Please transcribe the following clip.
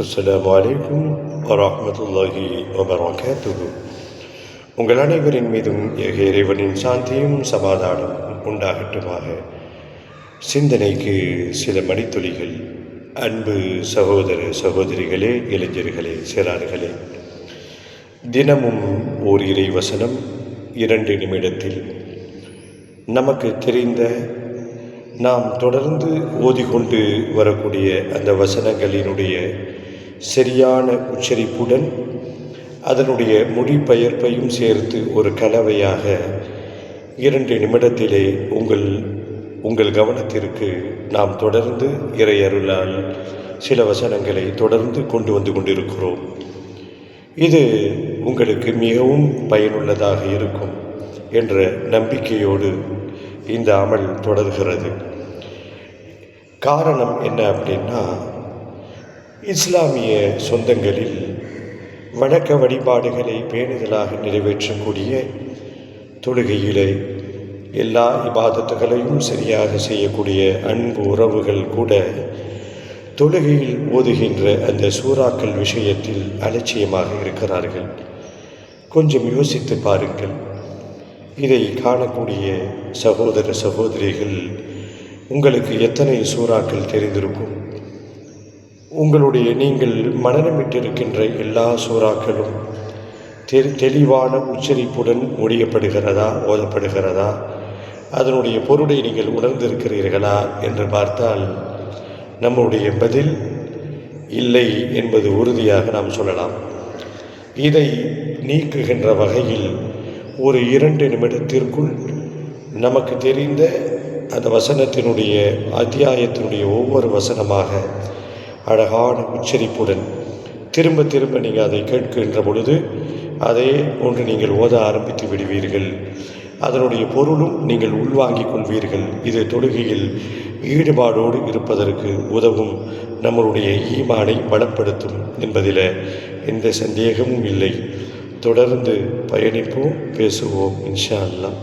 அஸ்ஸலாமு அலைக்கும் வரஹ்மத்துல்லாஹி வபரகாத்துஹு. உங்கள் அனைவரின் மீதும் இறைவனின் சாந்தியும் சமாதானம் உண்டாகட்டுமாக. சிந்தனைக்கு சில மணித்துளிகள். அன்பு சகோதர சகோதரிகளே, இளைஞர்களே, சிறார்களே, தினமும் ஓர் இறை வசனம் 2 நிமிடத்தில் நமக்கு தெரிந்த, நாம் தொடர்ந்து ஓதிக்கொண்டு வரக்கூடிய அந்த வசனங்களினுடைய சரியான உச்சரிப்புடன் அதனுடைய மொழிபெயர்ப்பையும் சேர்த்து ஒரு கலவையாக 2 நிமிடத்திலே உங்கள் கவனத்திற்கு நாம் தொடர்ந்து இறை அருளால் சில வசனங்களை தொடர்ந்து கொண்டு வந்து கொண்டிருக்கிறோம். இது உங்களுக்கு மிகவும் பயனுள்ளதாக இருக்கும் என்ற நம்பிக்கையோடு இந்த அமல் தொடர்கிறது. காரணம் என்ன அப்படின்னா, இஸ்லாமிய சொந்தங்களில் வணக்க வழிபாடுகளை பேணுதலாக நிறைவேற்றக்கூடிய, தொழுகையிலே எல்லா இபாதத்துகளையும் சரியாக செய்யக்கூடிய அன்பு உறவுகள் கூட தொழுகையில் ஓதுகின்ற அந்த சூறாக்கள் விஷயத்தில் அலட்சியமாக இருக்கிறார்கள். கொஞ்சம் யோசித்து பாருங்கள். இதை காணக்கூடிய சகோதர சகோதரிகள், உங்களுக்கு எத்தனை சூறாக்கள் தெரிந்திருக்கும்? நீங்கள் மனநமிட்டிருக்கின்ற எல்லா சூறாக்களும் தெளிவான உச்சரிப்புடன் மொழியப்படுகிறதா, ஓதப்படுகிறதா? அதனுடைய பொருளை நீங்கள் உணர்ந்திருக்கிறீர்களா என்று பார்த்தால் நம்முடைய பதில் இல்லை என்பது உறுதியாக நாம் சொல்லலாம். இதை நீக்குகின்ற வகையில் ஒரு 2 நிமிடத்திற்குள் நமக்கு தெரிந்த அந்த வசனத்தினுடைய அத்தியாயத்தினுடைய ஒவ்வொரு வசனமாக அழகான உச்சரிப்புடன் திரும்ப திரும்ப நீங்கள் அதை கேட்கின்ற பொழுது அதே போன்று நீங்கள் ஓத ஆரம்பித்து விடுவீர்கள். அதனுடைய பொருளும் நீங்கள் உள்வாங்கிக் கொள்வீர்கள். இது தொழுகையில் ஈடுபாடோடு இருப்பதற்கு உதவும், நம்மளுடைய ஈமானை பலப்படுத்தும் என்பதில் எந்த சந்தேகமும் இல்லை. தொடர்ந்து பயணிப்போம், பேசுவோம் இன்ஷா அல்லாஹ்.